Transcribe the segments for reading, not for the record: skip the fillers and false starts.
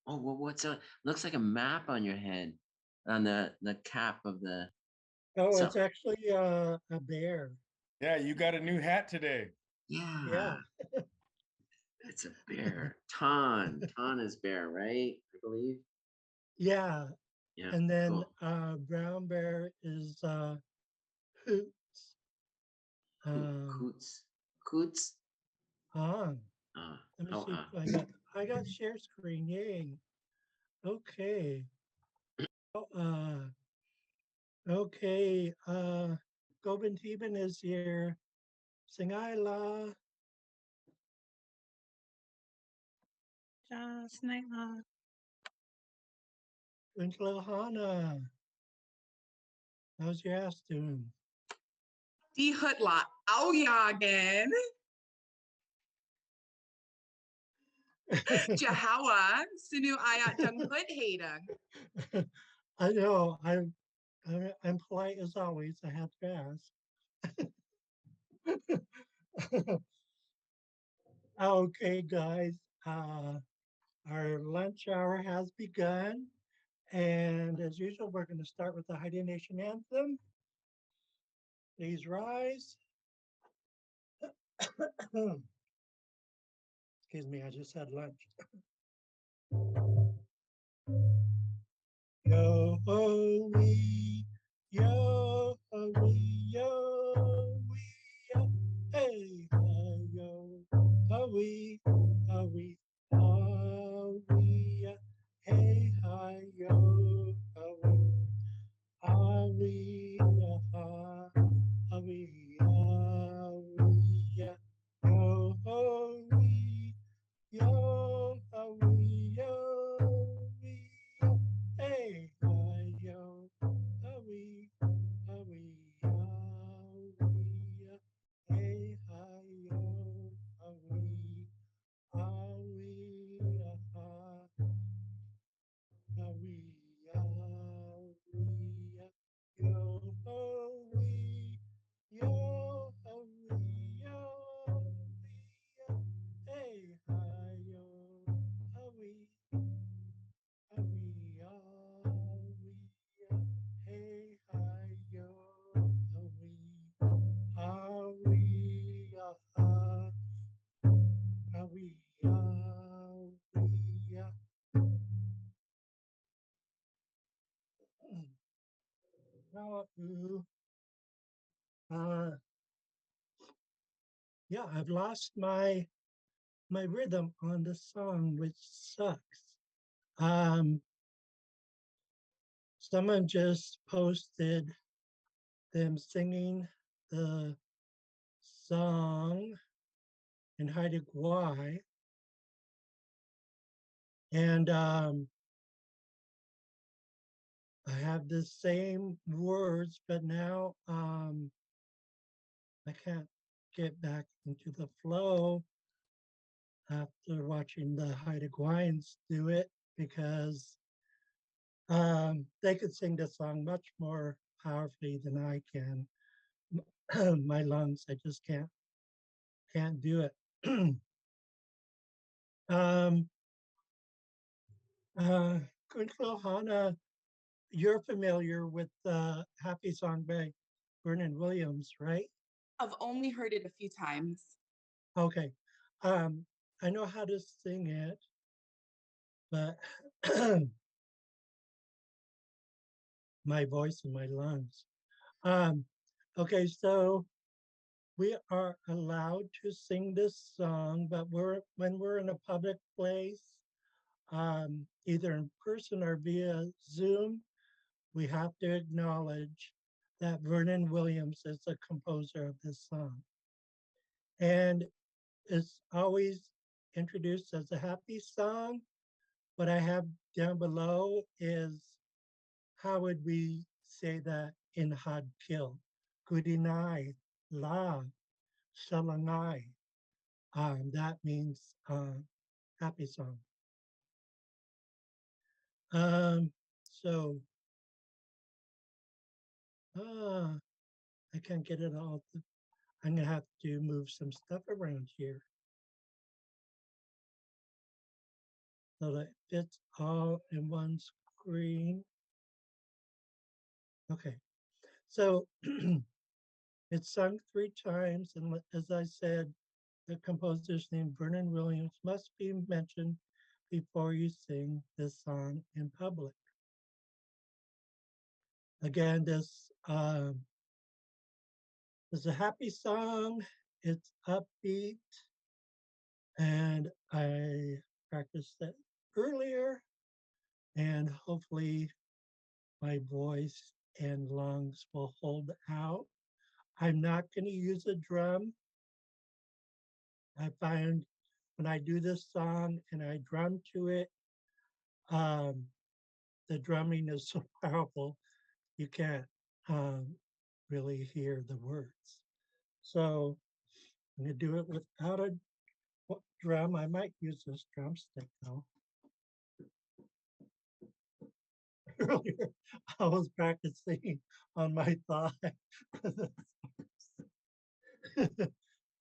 Oh, what's a looks like a map on your head, on the cap of the Oh, so it's actually a bear. Yeah, you got a new hat today. Yeah, yeah, it's a bear. Ton is bear, right? I believe. yeah. Yeah, And then cool. brown bear is hoots. Um, Coots, coots. on. Let me Oh, see if I got share screen. Yay. Okay. Oh, okay. Govind Teben is here. Singaila. Snake. Winklohana. How's your ass doing? Die Hutla Aujagen. Jahawa. Sinu Ayat Dunghut Hayden. I know. I'm polite as always. I have to ask. Okay, guys. Our lunch hour has begun. And as usual, we're going to start with the Haida Nation anthem. Please rise. Excuse me, I just had lunch. Yo ho wee, yo ho wee, yo wee, yo, hey hi yo, ho wee, ho wee, hey hi yo, ho wee, ha wee, yo ho wee, yo wee, yo, hey hi yo, wee, hey hi yo, wee, ha wee, yo wee, yo wee, hey hi yo, wee. We are, we are, hey, hi, yo, we are, we are. Uh, yeah, I've lost my rhythm on the song, which sucks. Um, Someone just posted them singing the song in Haida Gwaii. And I have the same words, but now I can't get back into the flow after watching the Haida Gwaians do it because they could sing the song much more powerfully than I can. My lungs, I just can't do it. um, Kunlo Hana, you're familiar with the Happy Song by Vernon Williams, right? I've only heard it a few times. Okay. I know how to sing it, but my voice and my lungs. Um, okay, so we are allowed to sing this song, but when we're in a public place, either in person or via Zoom, we have to acknowledge that Vernon Williams is the composer of this song. And it's always introduced as a happy song. What I have down below is how would we say that in Xaad Kil? Kudinai, La, Shalangai. That means happy song. So I can't get it all. I'm gonna have to move some stuff around here. so that it fits all in one screen. Okay, so it's sung 3 times, and as I said, the composer's name, Vernon Williams, must be mentioned before you sing this song in public. Again, this is a happy song. It's upbeat, and I practiced it earlier, and hopefully my voice and lungs will hold out. I'm not going to use a drum. I find when I do this song and I drum to it, um, the drumming is so powerful, you can't um, really hear the words. So I'm going to do it without a drum. I might use this drumstick though. Earlier, I was practicing on my thigh.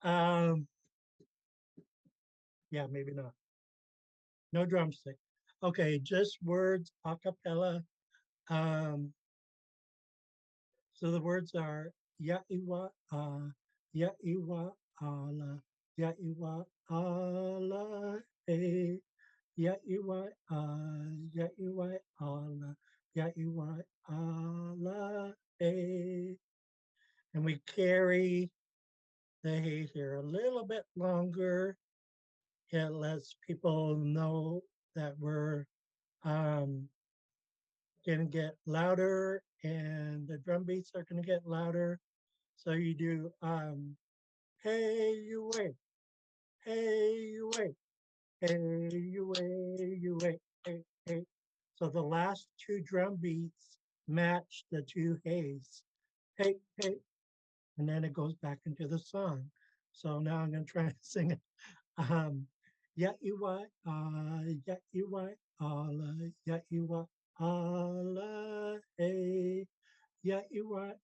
um, yeah, maybe not. No drumstick. Okay, just words a cappella. Um, so the words are Ya'iwa Ya'iwa ala, Ya'iwa ala, hey, Ya'iwa Ya'iwa ala, Ya'iwa ala, hey. And we carry the hey here a little bit longer. It lets people know that we're um, going to get louder and the drum beats are going to get louder. So you do, hey, you wait, hey, you wait, hey, you wait, you wait, hey, hey. So the last 2 drum beats match the 2 hays, hey, hey, and then it goes back into the song. So now I'm going to try and sing it. Ya iwa, ya iwa, ala, ya iwa, ala, hey. Ya iwa,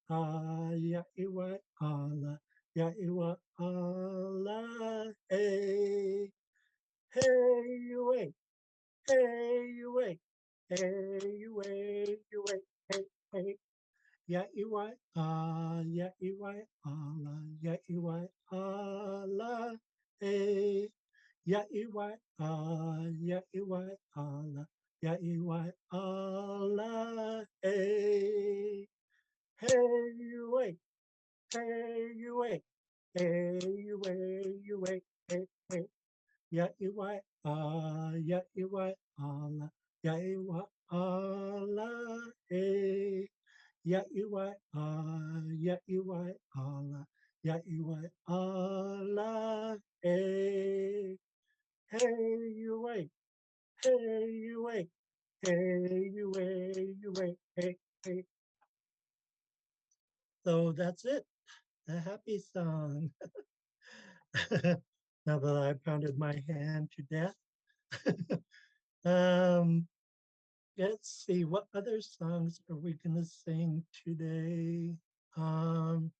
ya iwa, ala, ya iwa, ala, hey. Hey, you wait, hey, you wait, hey, you wait, you wait, hey, hey. Ya iwa, ya iwa, ala, ya iwa, ala, hey. Ya iwa, ya iwa, ala, ya iwa, ala, hey. Hey, you wait, hey, you wait, hey, you wait, you wait, hey, hey. Ya iwa, ya iwa, ala, ya iwa, ala, hey. Ya iwa, ya iwa, ala, ya iwa, ala, hey. Hey, you wait, hey, you wait, hey, you wait, you wait, hey, hey. So that's it, a happy song. Now that I pounded my hand to death. um, let's see, what other songs are we gonna sing today? Hold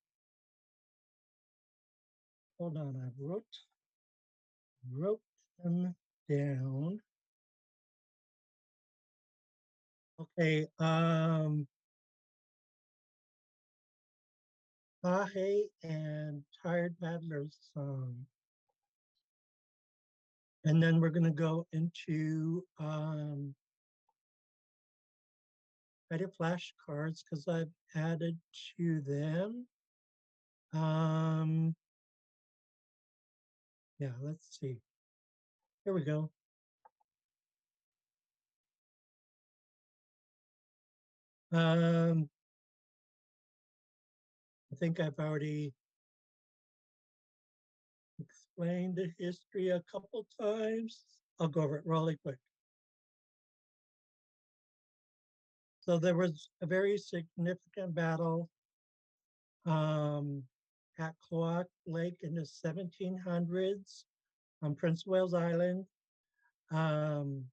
on, I wrote them down. Okay, Mahe and Tired Paddler's song. And then we're gonna go into edit flashcards because I've added to them. Yeah, let's see. Here we go. I think I've already explained the history a couple times. I'll go over it really quick. So there was a very significant battle at Cloac Lake in the 1700s on Prince of Wales Island. And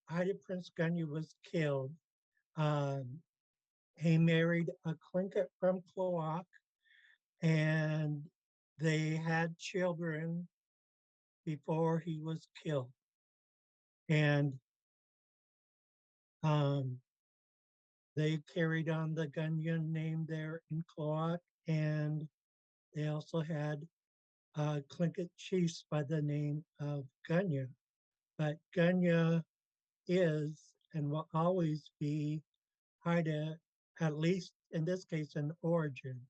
Ida Prince Gunny was killed. He married a Tlingit from Cloac, and they had children before he was killed. And um, they carried on the Gunya name there in Clark, and they also had Tlingit chiefs by the name of Gunya. But Gunya is and will always be Haida, at least in this case, an origin.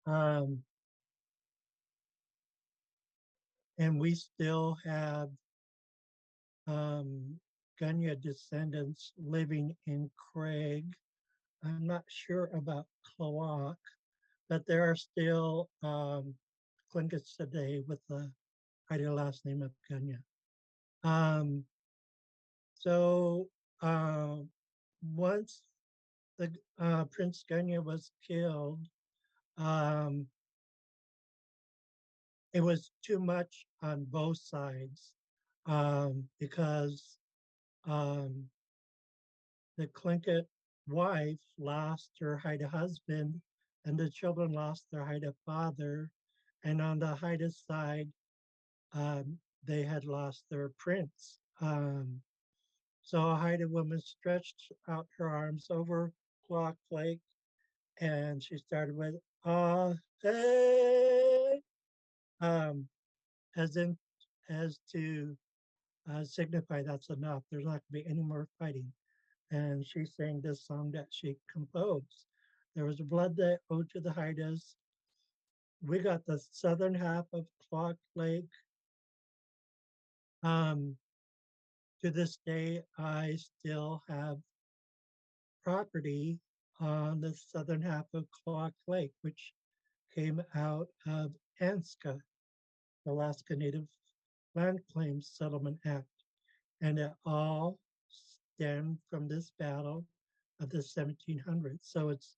Um, and we still have Gunya descendants living in Craig. I'm not sure about Cloak, but there are still Tlingits today with the Haida last name of Gunya. Um, so uh, once the Prince Gunya was killed, um, it was too much on both sides because um, the Tlingit wife lost her Haida husband, and the children lost their Haida father. And on the Haida side, they had lost their prince. So a Haida woman stretched out her arms over Clock Lake, and she started with "Ah hey," um, as in as to signify that's enough. There's not going to be any more fighting. And she sang this song that she composed. There was a blood that owed to the Haidas. We got the southern half of Clock Lake. Um, to this day, I still have property on the southern half of Clock Lake, which came out of ANSCA, Alaska Native Land Claims Settlement Act. And it all stemmed from this battle of the 1700s. So it's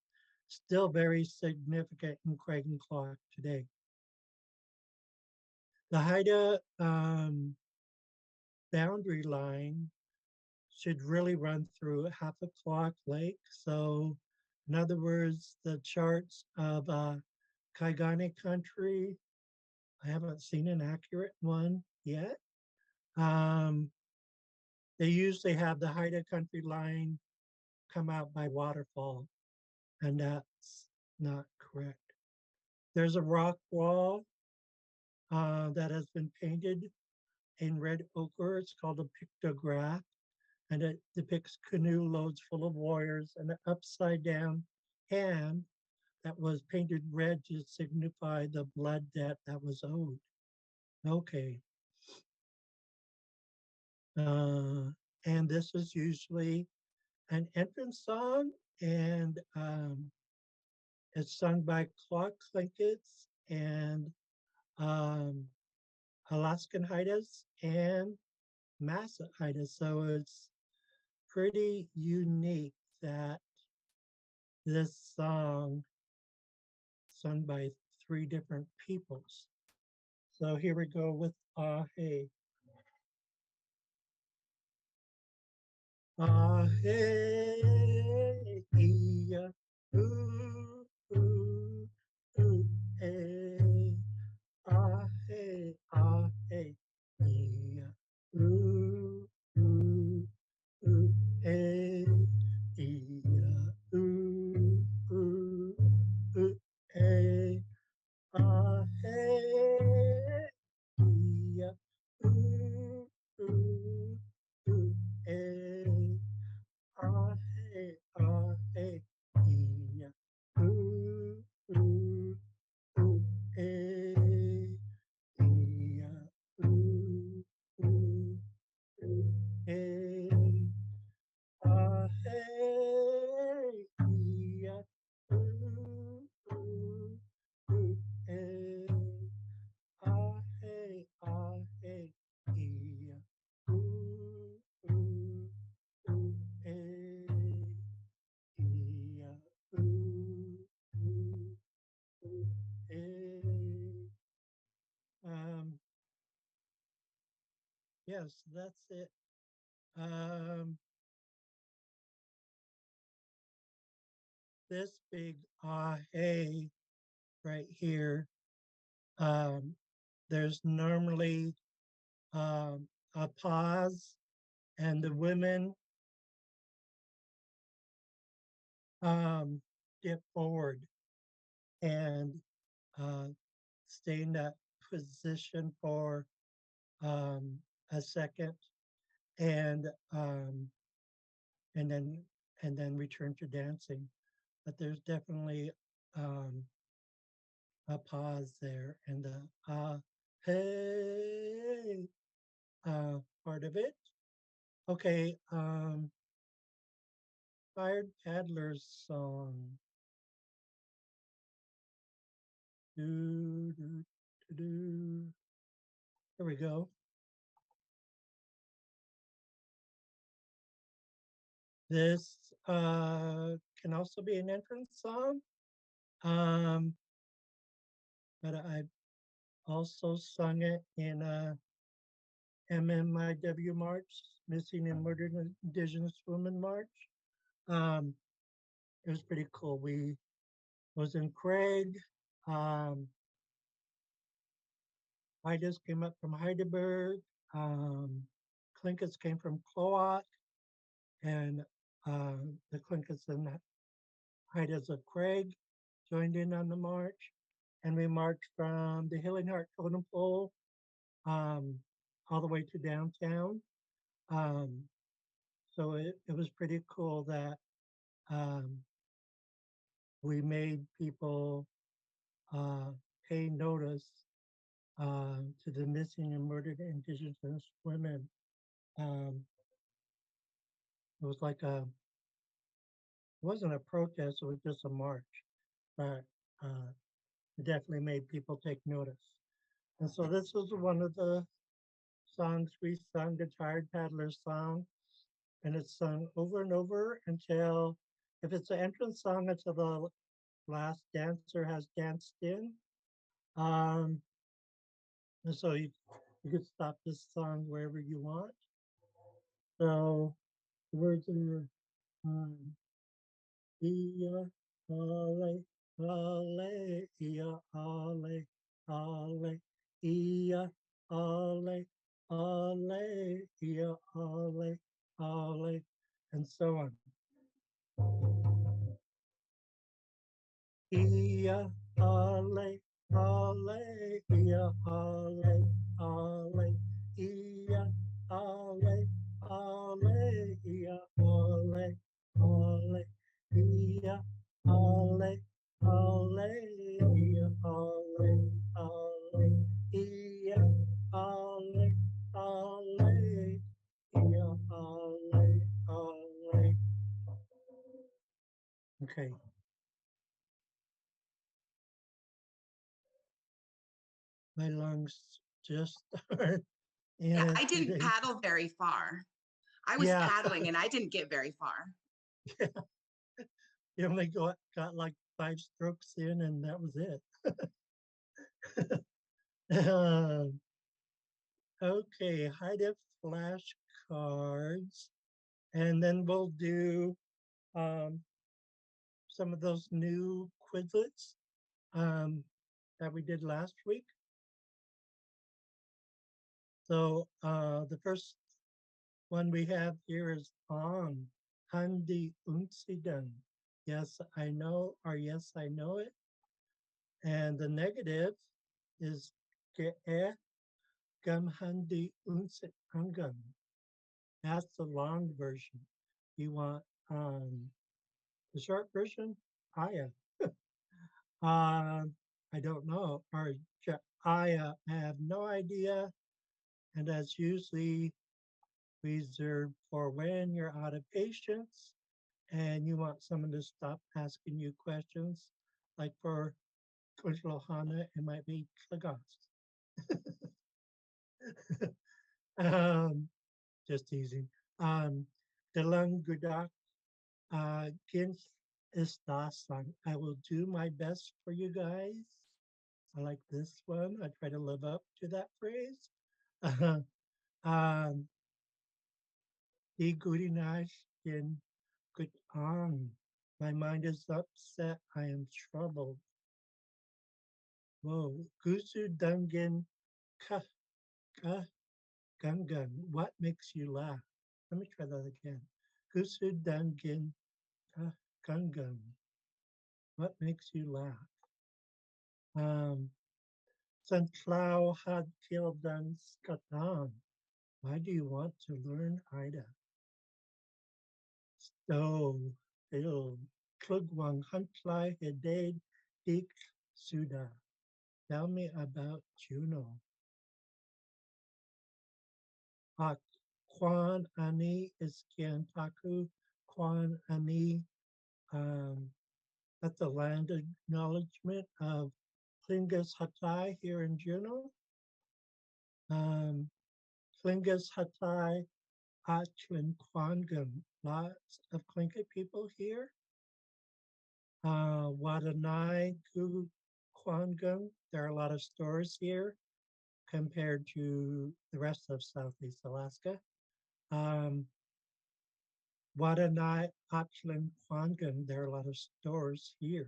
still very significant in Craig and Clark today. The Haida boundary line should really run through half a Clock Lake. So in other words, the charts of Kaigane country, I haven't seen an accurate one yet. They usually have the Haida country line come out by waterfall, and that's not correct. There's a rock wall that has been painted in red ochre. It's called a pictograph, and it depicts canoe loads full of warriors and an upside down hand that was painted red to signify the blood debt that was owed. Okay. And this is usually an entrance song, and it's sung by Clark Tlingits and um, Alaskan Haidas and Massa Haidas. So it's pretty unique that this song sung by three different peoples. So here we go with Ah Hey. Ah Hey, yeah, ooh, ooh, ooh, hey. Ah hey, ah hey, yeah, ooh, ooh, ooh, hey, yeah, ooh, ooh, ooh, hey, ah hey, yeah, ooh, ooh, ooh, hey, ah hey, yeah, ooh, ooh, ooh, hey. Yeah, ooh, ooh, ooh, hey, hey, yeah, ooh, ooh, ooh, hey, hey, hey, yeah, ooh, ooh, ooh, hey, yeah, ooh, ooh, ooh, hey. Um, yes, that's it. Um, this big ah hey right here, um, there's normally a pause and the women get forward and uh, stay in that position for um, a second, and um, and then and then return to dancing. But there's definitely um, a pause there, and the hey part of it. Okay, Fired Paddler's song. Do, do, do, do. There we go. This can also be an entrance song, um, but I've also sung it in a MMIW March, Missing and Murdered Indigenous Women March. Um, it was pretty cool. We was in Craig. Um, Idas came up from Heidelberg. Clinkets came from Cloat, and the Clinkets and Idas of Craig joined in on the march. And we marched from the Healing Heart Totem Pole um, all the way to downtown. Um, so it was pretty cool that um, we made people uh, pay notice to the missing and murdered Indigenous women. Um, it was like it wasn't a protest, it was just a march, but it definitely made people take notice. And so this was one of the songs we sung, the Tired Paddler song, and it's sung over and over until, if it's an entrance song, until the last dancer has danced in. Um, and so you could stop this song wherever you want. So the words are um, Ia, ale, ale, ia, ale, ale, ia, ale, ale, ia, ale, ale, and so on. Ia, ale, ale, ia, ale, ale, ia, ale, ale, ia, ale, ale, ia, ale, ale, ia, ale, ale, ia, ale, ale, ia, ale, ale. Okay. My lungs just aren't in Yeah, it I didn't today. paddle very far. I was Yeah, paddling and I didn't get very far. you only got like 5 strokes in, and that was it. Okay, high def flashcards, and then we'll do um, some of those new Quizlets that we did last week. So the first one we have here is on Handi Unsidan. Yes, I know, or yes, I know it. And the negative is Ge'e Gam Handi Unsit Angan. That's the long version. You want the short version? Aya. I don't know. Or Aya, I have no idea. And that's usually reserved for when you're out of patience and you want someone to stop asking you questions. Like for Coach Lohana, it might be Klagos. um, just teasing. Dalang Gudak Kins Istasang. I will do my best for you guys. I like this one. I try to live up to that phrase. um, Di Gurinash in good on. My mind is upset. I am troubled. Whoa. Gusu Dungan Ka Ka Gungan. What makes you laugh? let me try that again. Gusu Dungin Gungun. What makes you laugh? San Clau had killed Dan Skatan. Why do you want to learn Ida? Sto, Il, Klugwang, Huntlai, Hedade, Dik, Suda. Tell me about Juno. Kwan Ani Iskian Taku, Kwan Ani, at the land acknowledgement of Klingas Hatai here in Juneau. Klingas Hatai, Achlin Kwangam, lots of Tlingit people here. Wadanai Gu Kwangam, there are a lot of stores here compared to the rest of Southeast Alaska. Wadanai Achlin Kwangam, there are a lot of stores here.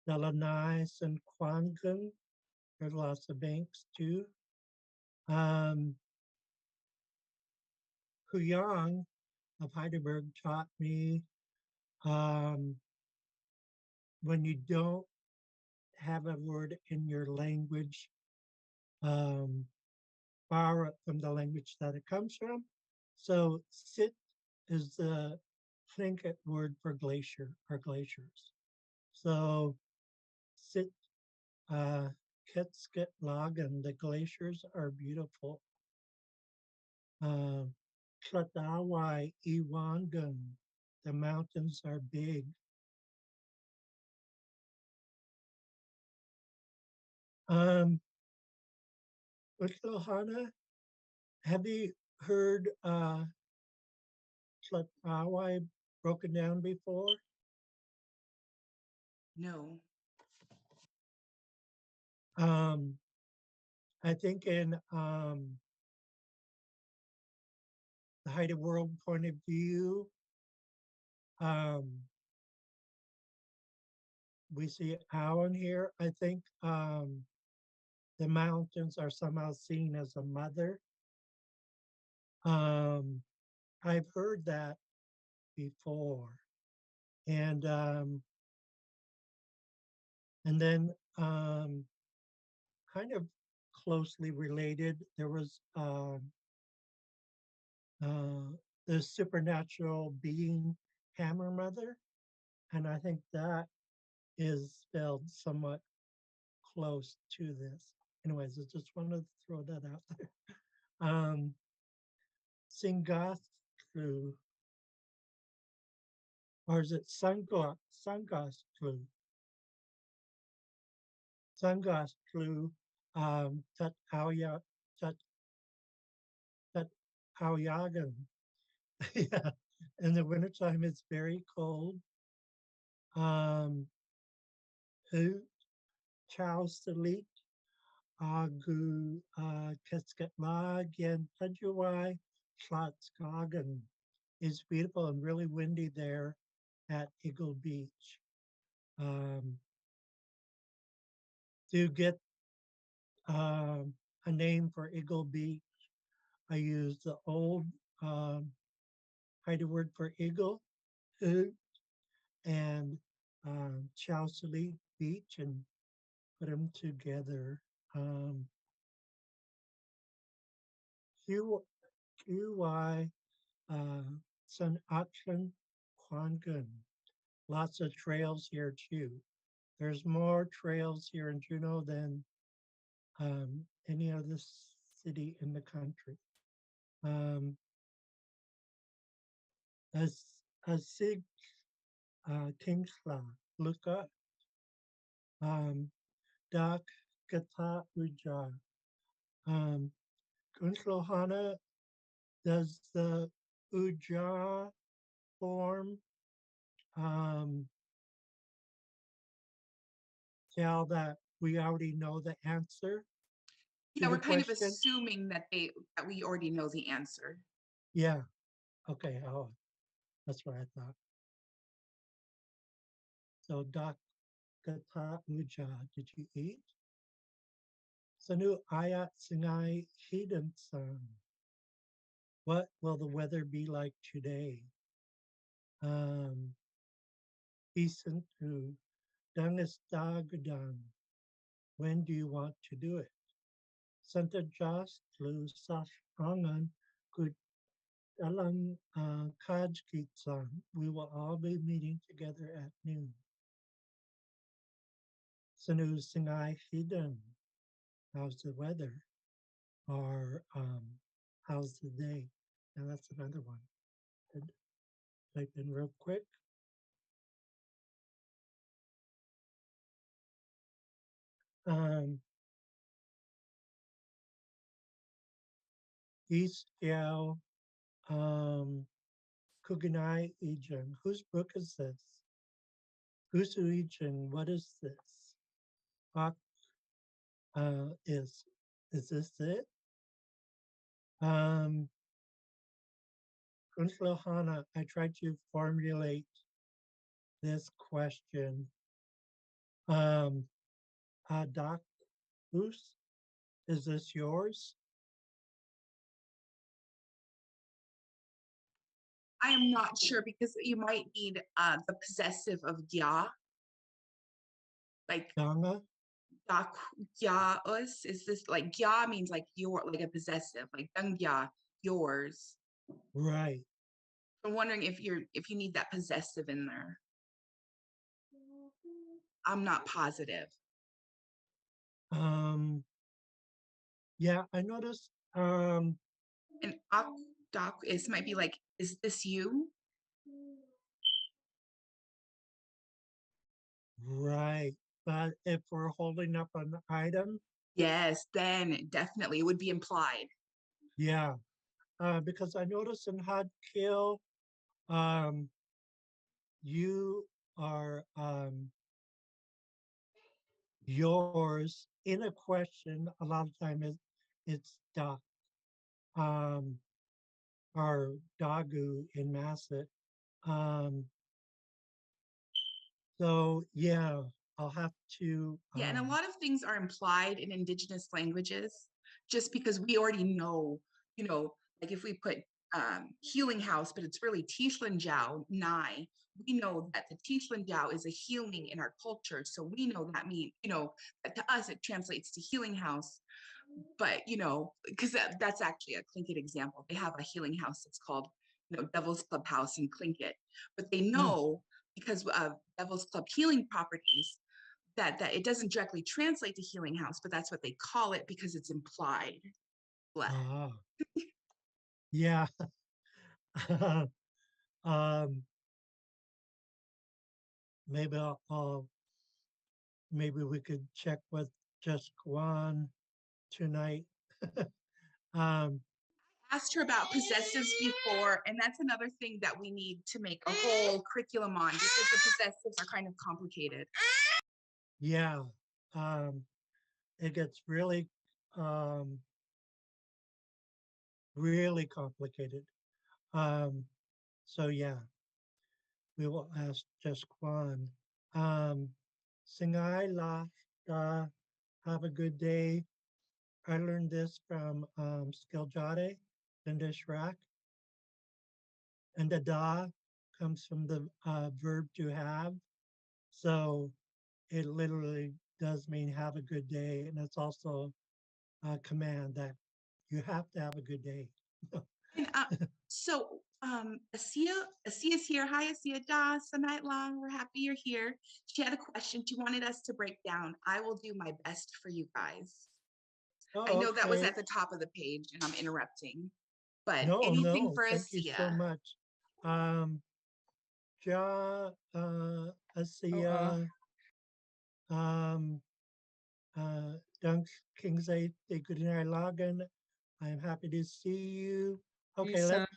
Delanai and Kwangam, there's lots of banks too. Kuyang of Heidelberg taught me when you don't have a word in your language, borrow it from the language that it comes from. So sit is the Tlingit word for glacier or glaciers. So sit Ketskit Lagan, the glaciers are beautiful. Tlatawai Iwangan, the mountains are big. Utlohana, have you heard Tlatawai broken down before? No. I think in the Haida World point of view, we see Alan here. I think the mountains are somehow seen as a mother. I've heard that before. And then kind of closely related, there was the supernatural being Hammer Mother. And I think that is spelled somewhat close to this. Anyways, I just wanted to throw that out there. Singathlu, or is it Sangastlu? Sangastlu, Tut Auyagan. Yeah, in the wintertime it's very cold. Hu Chow Salit, Agu Keskatlag, and Pajuai, Schlotskagen. It's beautiful and really windy there at Eagle Beach. To get a name for Eagle Beach, I use the old Haida word for eagle, and Chowsali Beach and put them together. QY Sun Achan Kwangun. Lots of trails here too. There's more trails here in Juneau than any other city in the country. As Sig Kingsla, Luka, Dak Gata Uja. Kunslohana, does the Uja form tell that we already know the answer to Yeah, the we're kind of question? assuming that we already know the answer. Yeah. Okay. Oh, that's what I thought. So, Dakata Uja, did you eat? Sanu Ayat Sinai Hidden Sun. What will the weather be like today? Decent to Dangestagadang. When do you want to do it? Santa Jos Tlu Sashrangan Good Dalang Kajkitsan. We will all be meeting together at noon. Sanu Singai Hidden. How's the weather? Or how's the day? And that's another one. Type in real quick. East Yao Kuganai Ijin. Whose book is this? Who's Ijin? What is this? Hawk is this it? Kunslohana, I tried to formulate this question. Doc, whose? Is this yours? I am not sure because you might need the possessive of ya, like Danga? dak ya us. Is this like ya means like your, like a possessive, like dang ya, yours. Right. I'm wondering if you need that possessive in there. I'm not positive. Yeah, I noticed And doc is might be like, is this you? right. But if we're holding up an item, Yes, then definitely it would be implied. yeah. Because I noticed in Xaad Kil, um, you are yours in a question. A lot of time it's da um, or dagu in Masset. Um, so yeah, I'll have to. Yeah, and a lot of things are implied in indigenous languages just because we already know, like if we put healing house, but it's really Tishlan Jiao Nai, we know that the Tishlan Jiao is a healing in our culture. So we know that means, that to us it translates to healing house. But, because that's actually a Tlingit example. They have a healing house that's called, Devil's Club House in Tlingit. But they know because of Devil's Club healing properties that it doesn't directly translate to healing house, but that's what they call it because it's implied. Ah, yeah. um, maybe maybe we could check with just Kwan tonight. um, Asked her about possessives before, and that's another thing that we need to make a whole curriculum on because the possessives are kind of complicated. yeah. Um, it gets um, really complicated. Um, so yeah, we will ask just Kwan. Singai La, have a good day. I learned this from Skiljade, Lindish Rack. And the da comes from the verb to have. So it literally does mean have a good day. And it's also a command that you have to have a good day. And so Asia's here. Hi, Asia. Da, so night long. We're happy you're here. She had a question she wanted us to break down. I will do my best for you guys. I Oh, know that was okay. at the top of the page and I'm interrupting, but No, anything no, for thank you so Asia. much. Ja, Asia, um, Dunk Kingsley, good night, Logan. I'm happy to see you. Okay, let's.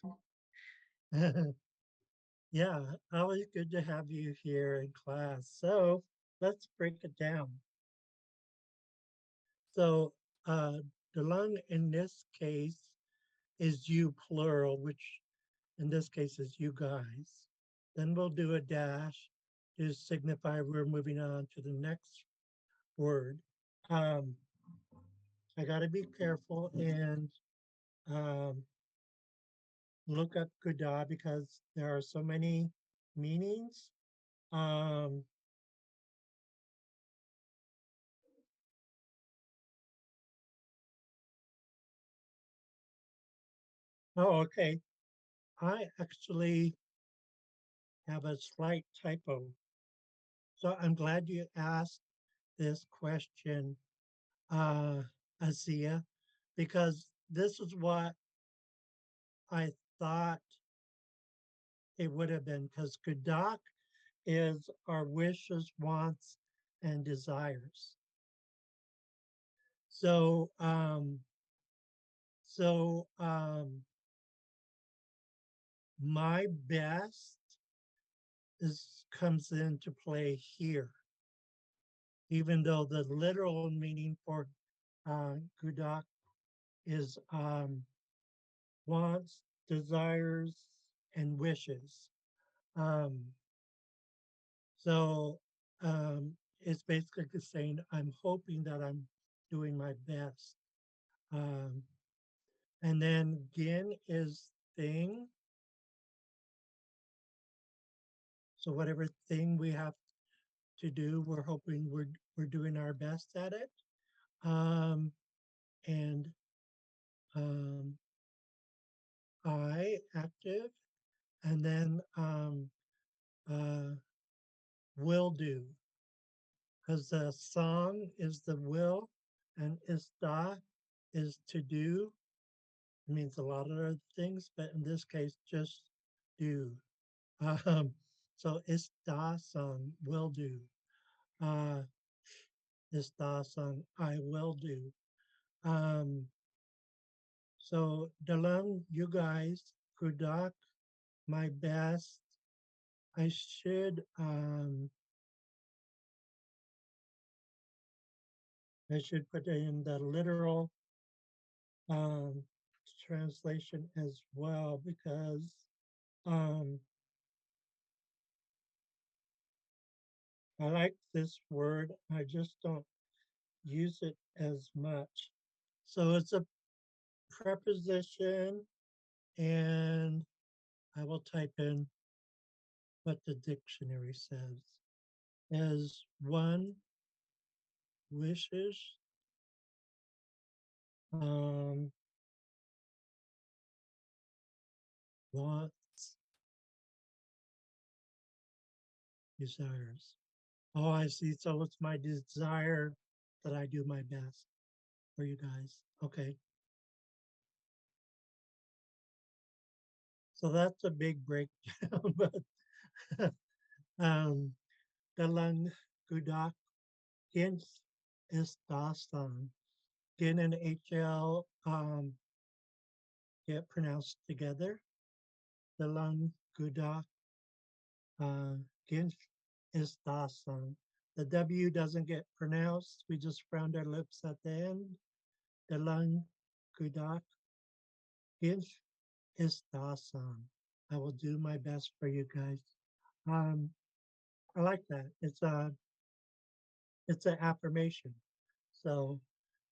Yeah, always good to have you here in class. So let's break it down. So the lung in this case is you plural, which in this case is you guys. Then we'll do a dash to signify we're moving on to the next word. Um, I got to be careful and um, look up Kuda because there are so many meanings. Um, oh, okay. I actually have a slight typo. So I'm glad you asked this question, uh, Azia, because this is what I thought it would have been, because Kudak is our wishes, wants, and desires. So, my best is comes into play here, even though the literal meaning for Kudak is wants, desires, and wishes. Um, so it's basically saying I'm hoping that I'm doing my best. Um, and then Gin is thing. So whatever thing we have to do, we're hoping we're doing our best at it. Um, and um, I active, and then uh, will do, because the song is the will, and ista is to do. It means a lot of other things, but in this case, just do. Um, so ista song will do. Uh, ista song I will do. Um, so Dalang, you guys, good luck. My best. I should put in the literal um, translation as well because um, I like this word. I just don't use it as much. So it's a preposition, and I will type in what the dictionary says. As one wishes, um, wants, desires. Oh, I see. So it's my desire that I do my best for you guys. Okay. So that's a big breakdown, but um, dalang gudak gins istasan. Gin and HL get pronounced together. Dalang gudak uh, gins istasan. The W doesn't get pronounced. We just round our lips at the end. Dalang gudak gins istasan. I will do my best for you guys. Um, I like that. It's an affirmation. So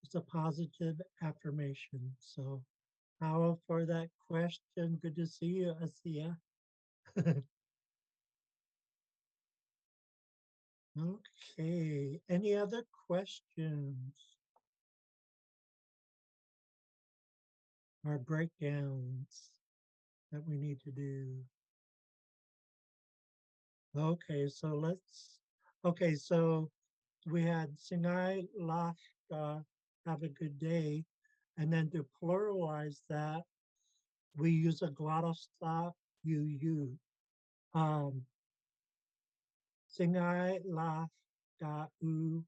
it's a positive affirmation. So how for that question? Good to see you, Asia. Okay. Any other questions or breakdowns that we need to do? Okay, so we had Sinai Lashka, have a good day. And then to pluralize that, we use a glottal stop, UU. Singai Lashka, U,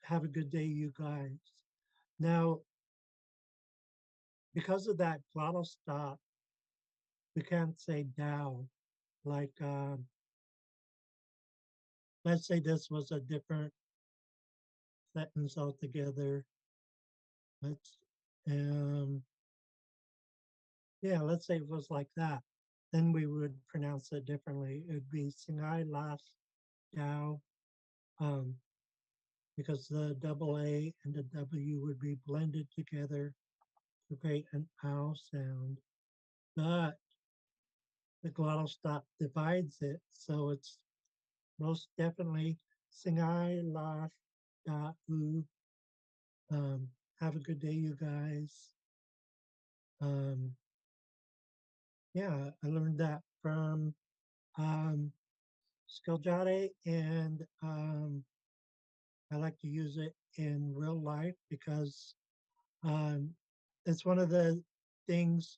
have a good day, you guys. Now, because of that glottal stop, we can't say Dao. Like, let's say this was a different sentence altogether. Let's, um, yeah, let's say it was like that. Then we would pronounce it differently. It would be Sinai Las Dao, um, because the double A and the W would be blended together to create an ow sound. but the glottal stop divides it. So it's most definitely singai la da u. Have a good day, you guys. Um, yeah, I learned that from Skiljade, and I like to use it in real life because um, it's one of the things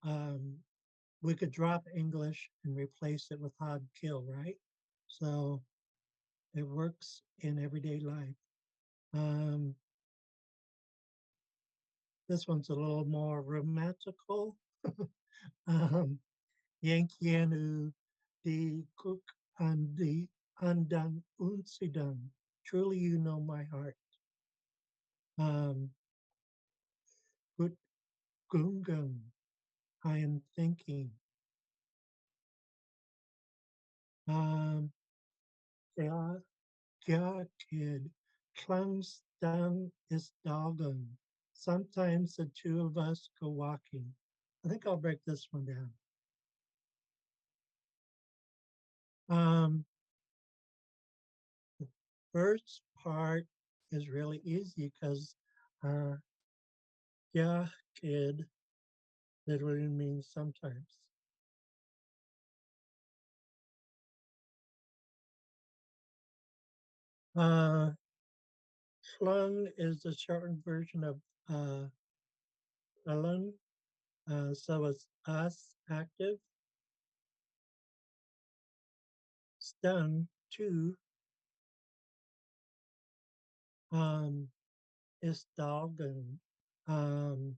um, we could drop English and replace it with Xaad Kil, right? So it works in everyday life. Um, this one's a little more romantical. um, Yankianu di cook and the undone unsidun. Truly, you know my heart. Um, Gut Gungun. I am thinking. Um, ja, ja, kid. Klangstang is doggone. Sometimes the two of us go walking. I think I'll break this one down. Um, the first part is really easy because yeah, kid literally means sometimes. Uh, Flung is the shortened version of Ellen. So it's us active, stun two, is doggen. Um,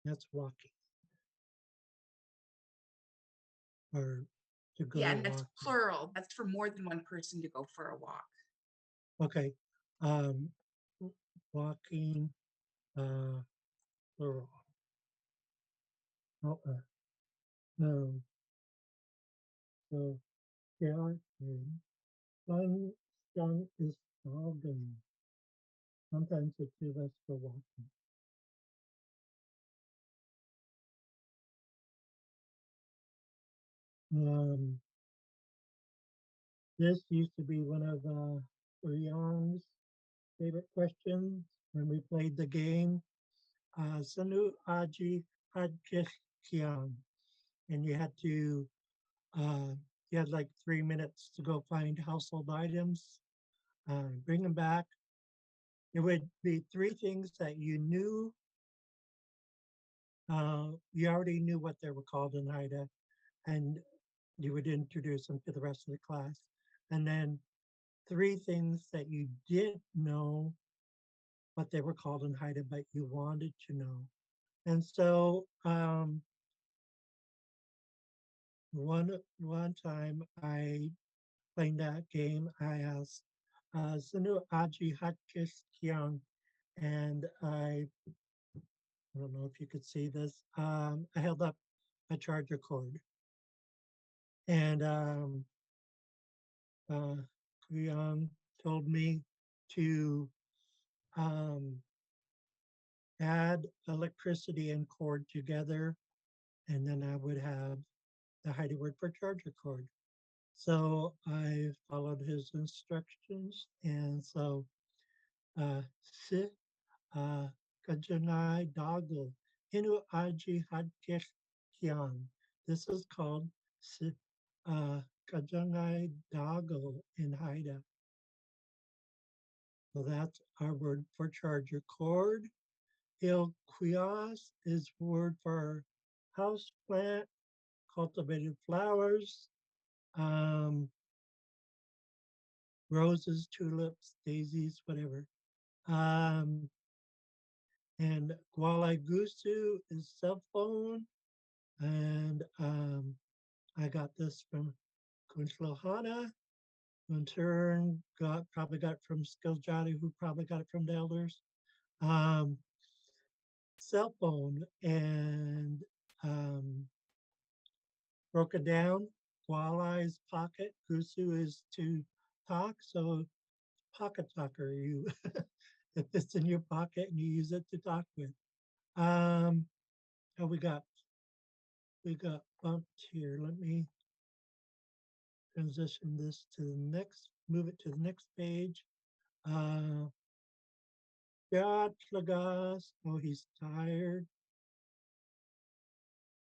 that's walking or to go Yeah, and that's walking. plural. That's for more than one person to go for a walk. Okay. Um, walking, plural. Oh, no. So yeah, fun, stun is doggen. Sometimes the two of us go walking. Um, this used to be one of Young's favorite questions when we played the game. Sanu Aji Hadkikian, and uh, you had like 3 minutes to go find household items, bring them back. It would be three things that you already knew what they were called in Haida, and you would introduce them to the rest of the class. And then three things that you did know what they were called in Haida, but you wanted to know. And so one time I playing that game, I asked Sunu Aji Hatkis Kyung, and I don't know if you could see this. I held up a charger cord, and uh, Kyung told me to um, add electricity and cord together, and then I would have the Heidi word for charger cord. So I followed his instructions, and so si kajanai dago inu aji hadkech kian. This is called si kajanai dago in Haida. So that's our word for charger cord. Il quias is word for house plant, cultivated flowers, um, roses, tulips, daisies, whatever. Um, and Gualaigusu is cell phone. And I got this from Kunshlohana. In turn, probably got it from Skiljati, who probably got it from the elders. Um, Cell phone and um, broke it down. Walleye is pocket. Gusu is to talk. So pocket talker, you if it's in your pocket and you use it to talk with. And we got we got bumped here. Let me transition this to the next, move it to the next page. Xaad Kil Class. Oh, he's tired.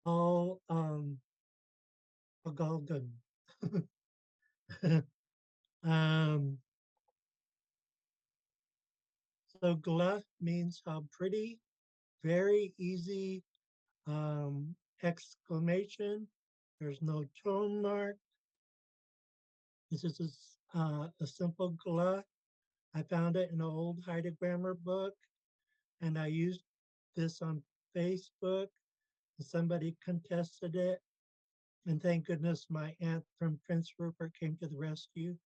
Oh, a golden. um, so gla means how pretty, very easy, exclamation. There's no tone mark. This is a simple gla. I found it in an old Haida grammar book, and I used this on Facebook. And somebody contested it, and thank goodness my aunt from Prince Rupert came to the rescue.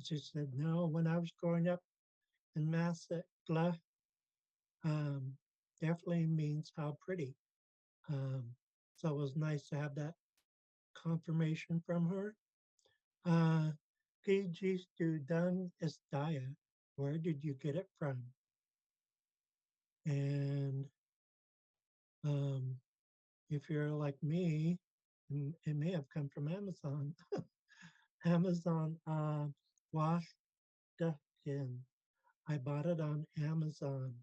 She said, "No, when I was growing up in Massa, gla um, definitely means how pretty." Um, so it was nice to have that confirmation from her. PG Studan Estaya, where did you get it from? And um, if you're like me, it may have come from Amazon. Amazon wash dustin. I bought it on Amazon.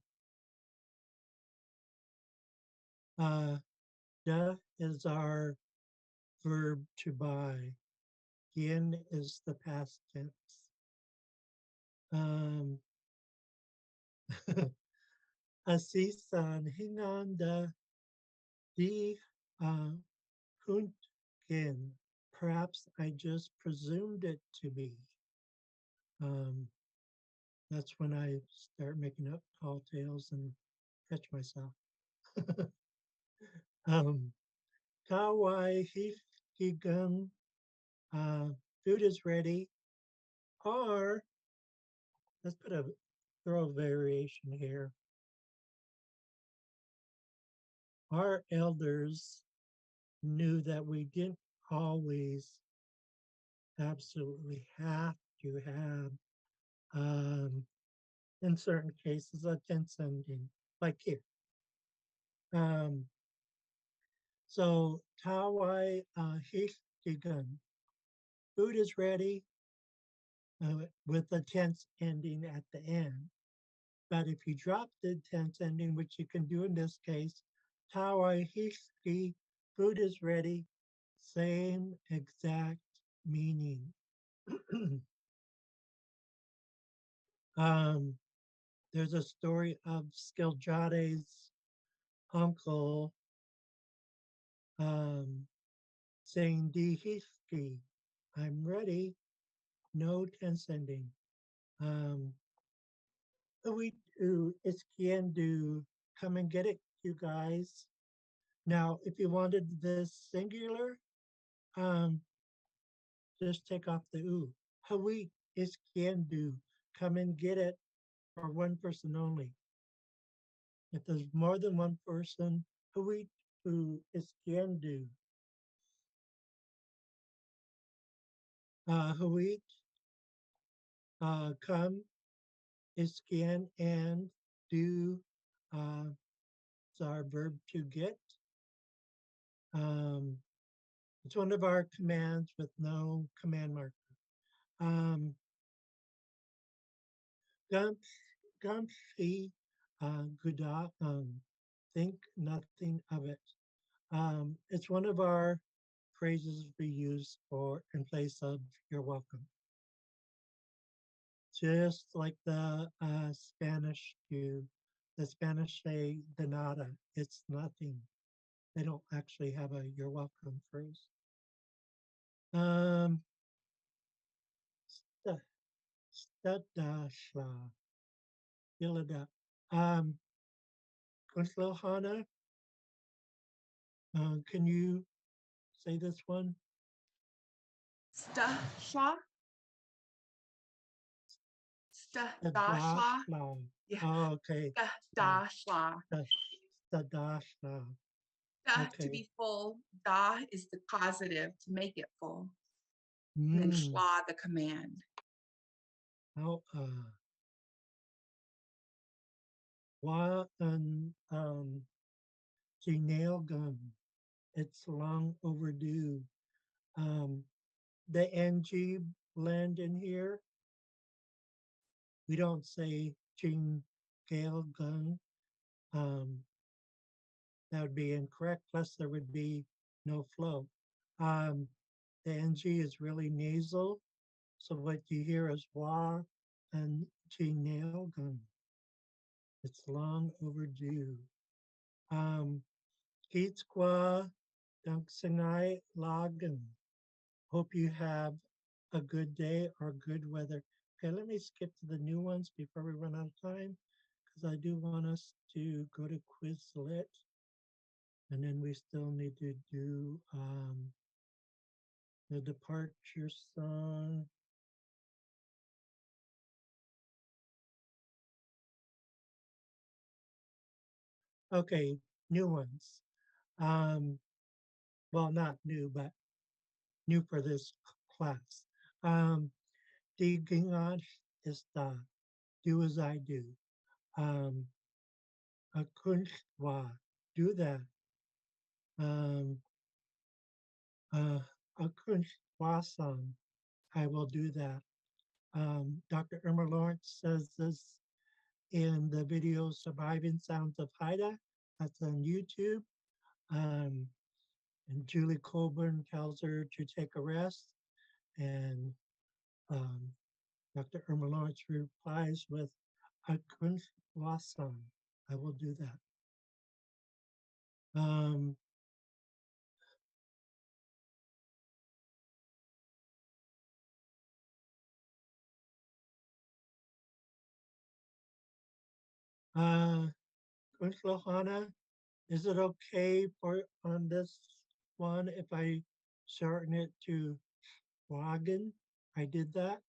Da is our verb to buy. Yin is the past tense. Asisan hinanda di huntkin. Perhaps I just presumed it to be. Um, that's when I start making up tall tales and catch myself. um, Kawai hikigun. Food is ready. Or let's put a throw variation here. Our elders knew that we didn't always absolutely have to have, in certain cases, a tense ending, like here. So, Tawai Hikigun, food is ready with a tense ending at the end. But if you drop the tense ending, which you can do in this case, Tawai Hiki, food is ready, same exact meaning. There's a story of Skiljade's uncle saying Dihiski, I'm ready, no tense ending. We do Iskiendu, come and get it, you guys. Now, if you wanted this singular, um, just take off the oo. Hawi Iskiendu, come and get it for one person only. If there's more than one person, Hawi Iskiendu. Huit, come, iskian, and do, it's our verb to get. It's one of our commands with no command marker. Gamshi, guda, think nothing of it. It's one of our phrases we use for in place of you're welcome. Just like the Spanish do, the Spanish say de nada, it's nothing. They don't actually have a you're welcome phrase. Stadashla, Ilada. Kunslilhana, can you say this one? Stashla. Stashla. Stadashla. Yeah. Oh, okay. Stashla. Stadashla. Da to Okay. be full. Da is the causative to make it full. And then Mm. shla the command. How wa an nail gun It's long overdue. Um, the NG blend in here, we don't say Jing Gale Gun. Um, that would be incorrect. Plus, there would be no flow. Um, the NG is really nasal. So what you hear is wah and Jing Nail Gun. It's long overdue. Geet Squaw Dunk Sinai Logan. Hope you have a good day or good weather. Okay, let me skip to the new ones before we run out of time because I do want us to go to Quizlet. And then we still need to do the departure song. Okay, new ones. Well, not new, but new for this class. Die Gingat is the do as I do. Um, a kunstwa, do that. Um, a kunstwa song, I will do that. Dr. Irma Lawrence says this in the video Surviving Sounds of Haida. That's on YouTube. Um, and Julie Colburn tells her to take a rest. And um, Dr. Irma Lawrence replies with a kunstwa song. I will do that. Uh, Kunstlohana, is it okay for on this one if I shorten it to wagon? I did that.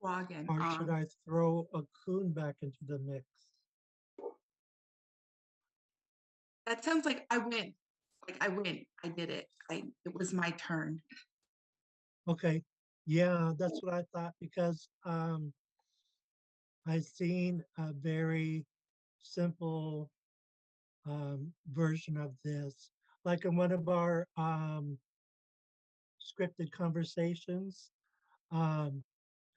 Wagon. Or should I throw a coon back into the mix? That sounds like I win. Like I win. I did it. It was my turn. Okay. Yeah, that's what I thought because I seen a very simple version of this. Like in one of our scripted conversations, um,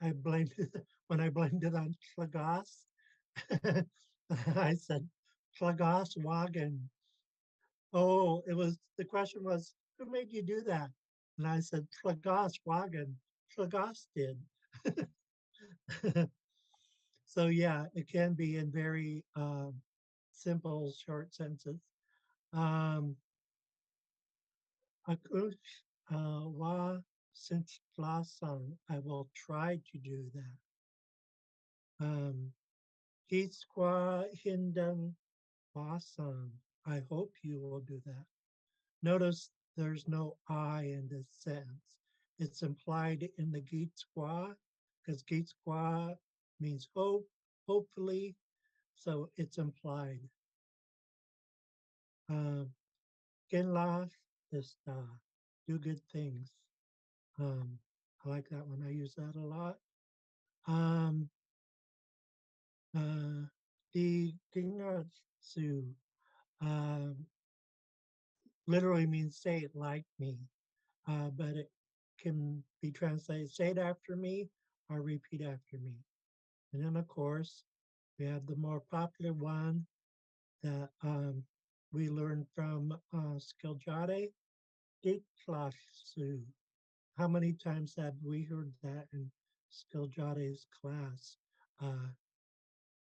I blamed it when I blamed it on Schlagas. I said Schlagas wagon. Oh, it was the question was who made you do that? And I said Schlagas wagon. Schlagas did. So yeah, it can be in very simple short sentences. Um, Akush wa since song. I will try to do that. Squaw Hindang Wasan. I hope you will do that. Notice there's no I in this sentence. It's implied in the Geet Squaw because Geet Squaw means hope, hopefully. So it's implied. Genlaf is do good things. I like that one. I use that a lot. Um, the Gingatsu literally means say it like me, but it can be translated say it after me or repeat after me. And then, of course, we have the more popular one that we learned from Skiljade, Su. How many times have we heard that in Skiljade's class? Uh,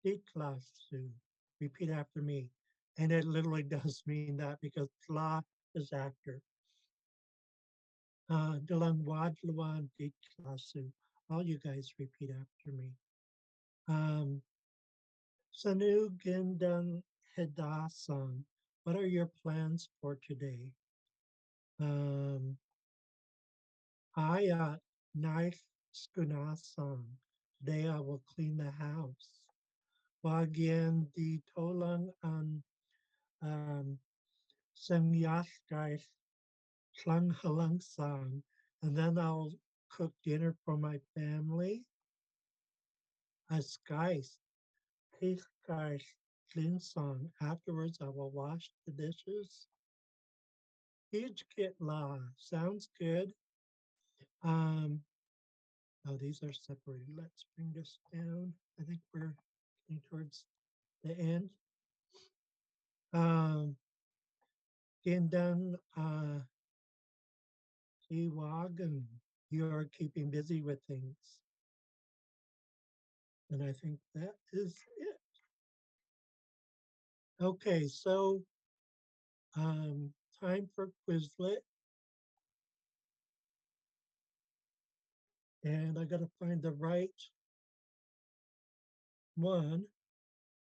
Su. Repeat after me. And it literally does mean that because Tla is after. Dalang Wadlawan Su. All you guys repeat after me. Sanu Gindang Hidasang. What are your plans for today? Ayat Knife Skunasang. Today I will clean the house. Wagyan di tolang an semyashkai klang halang sang. And then I'll cook dinner for my family. As guys, peace guys, clean song. Afterwards I will wash the dishes. Xaad Kil Class sounds good. Oh, these are separated. Let's bring this down. I think we're getting towards the end. Gendang Iwagan, you are keeping busy with things. And I think that is it. Okay, so time for Quizlet. And I got to find the right one.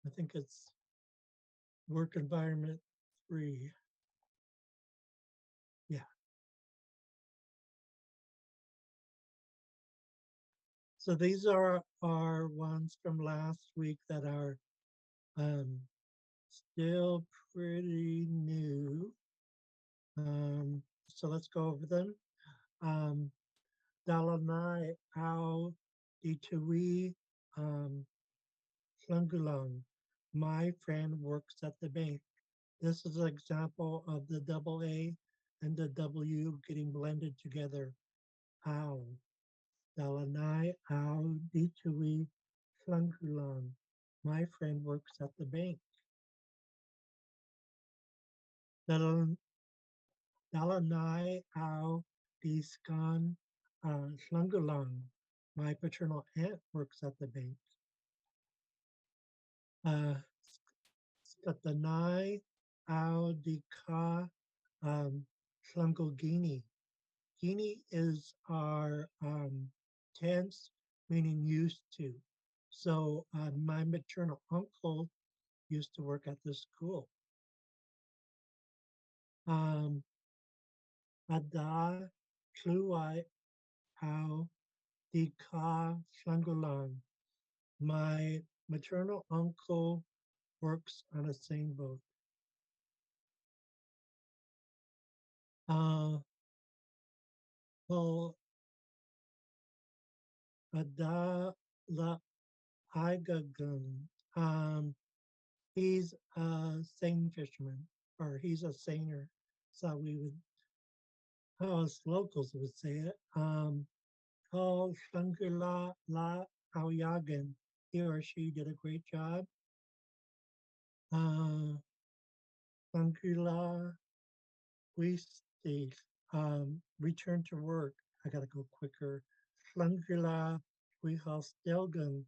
I think it's work environment 3. Yeah. So these are our ones from last week that are still pretty new. So let's go over them. Dalanai au ditui flungulang. My friend works at the bank. This is an example of the double A and the W getting blended together. Au. Dalanai au ditui flungulang. My friend works at the bank. Dalanai au diskan flungulang. My paternal aunt works at the bank. Skatanai au dika flungogini. Gini is our tense, meaning used to. So my maternal uncle used to work at this school. Ada kluai au dika flungulang. My maternal uncle works on a seine boat. Well, Ada la Igagun. He's a seine fisherman, or he's a seiner. So we would, how us locals would say it. Called Shangri-La La Aoyagan. He or she did a great job. Shangri-La Huistis. Return to work. I gotta go quicker. Shangri-La Huistelgan.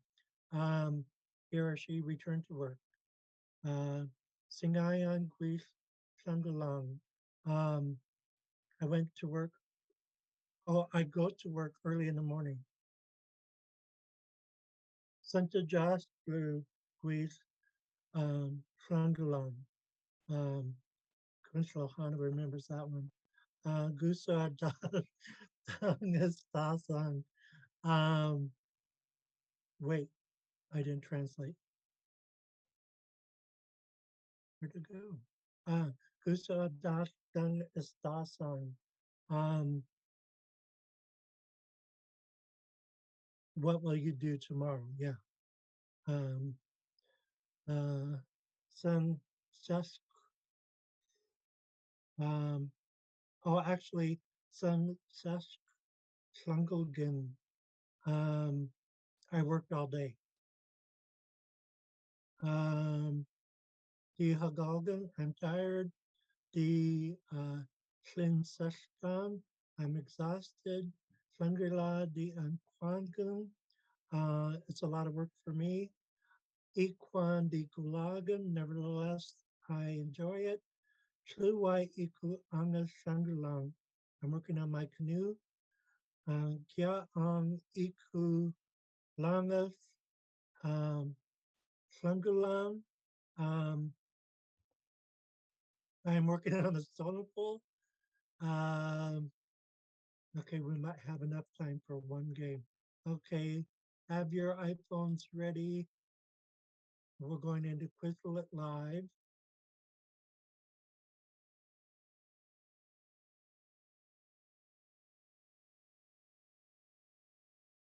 He or she returned to work. Singayan Guis Shangalang. I went to work. Oh, I go to work early in the morning. Santa Josh Blue Guis Shangalang. Commissioner Hana remembers that one. Gusa Dangastasan. Wait, I didn't translate. Where'd it go? Gusa Dangastasan. What will you do tomorrow? Yeah. Some just actually some just Schlungelgen. I worked all day. Die Hagalgen, I'm tired. Die Schlinsestan, I'm exhausted. Shangri-La, die Anquangen, it's a lot of work for me. Equan di Gulagan, nevertheless, I enjoy it. Chluwai iku angas Shangri-Lang, I'm working on my canoe. Kia ang iku langas Shangri-Lang, I'm working on a solar pool. Okay, we might have enough time for one game. Okay, have your iPhones ready. We're going into Quizlet Live.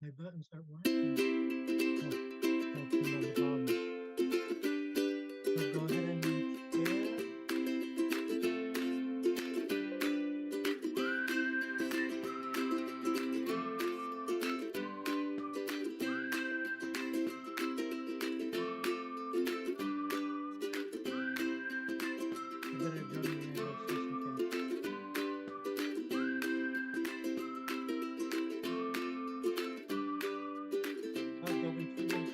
My buttons aren't working. Oh, I'll turn on the volume. So go ahead and share. gonna drum your ears just in case. Go with you, Jim.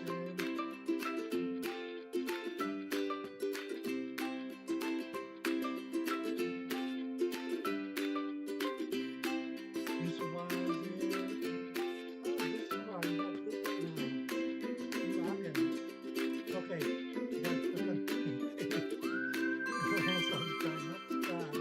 This is why I was here. Oh, this is why I got this now. You login. Okay, that's we're almost on time. Let's start.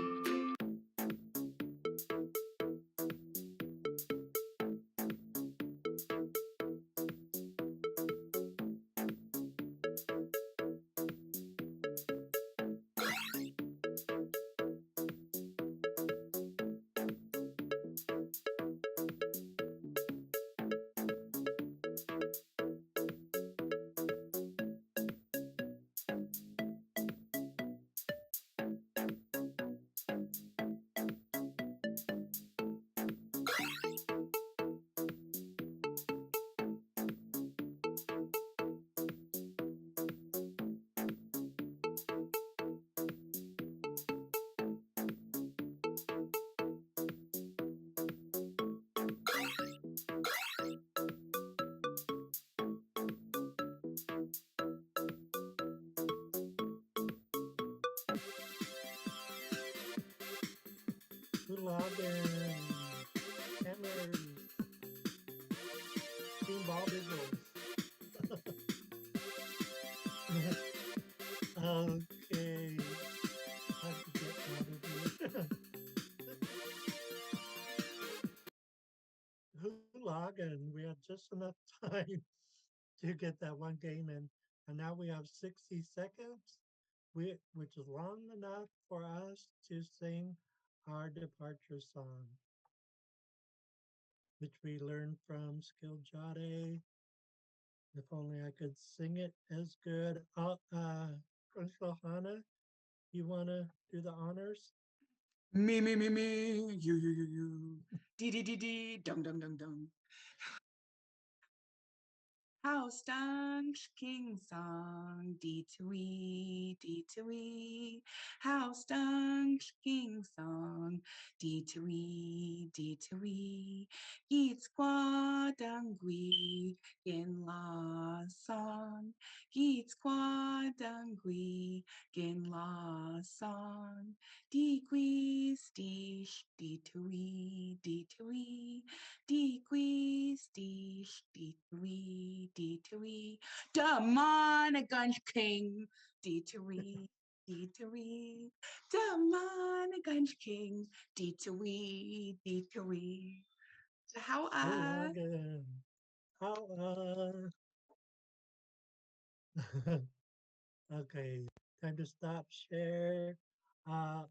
Login. Hammers. Team ball visuals. Okay. How to get out of here. Who login? We had just enough time to get that one game in. And now we have 60 seconds, which is long enough for us to sing our departure song, which we learned from Xaad. If only I could sing it as good. Crystal Hannah, you want to do the honors? Me, you. Dee, dee, dee, dee, dum, dum, dum, dum. House dance, king song, D to E. House dance, king song, D to E. Eat squad angui in la song. Eat squad angui in la song. D quiz, D to E, D to E. D quiz, D to E. Demon Gunge King, D to E, D to E. Demon Gunge King, D to E, D to E. How Login. How Okay, time to stop share. How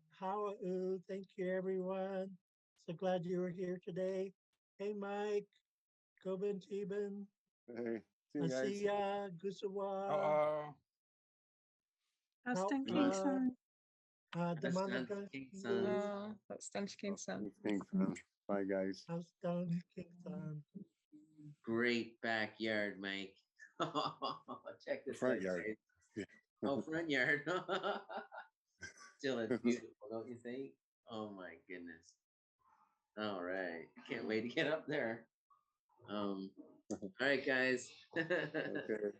thank you everyone. So glad you were here today. Hey Mike, Gobin Teben, Hey, see you guys. Asiya, Gusawa, Uh-oh. how Austin King song. Demonica, King Son. Oh, that's Stanch King song. Thanks, bye, guys. how's Stone Kingston? Great backyard, Mike. Check this Front out, yard. guys. Yeah. Oh, front yard. Still, it's beautiful, don't you think? Oh my goodness. All right. Can't wait to get up there. All right, guys. Okay.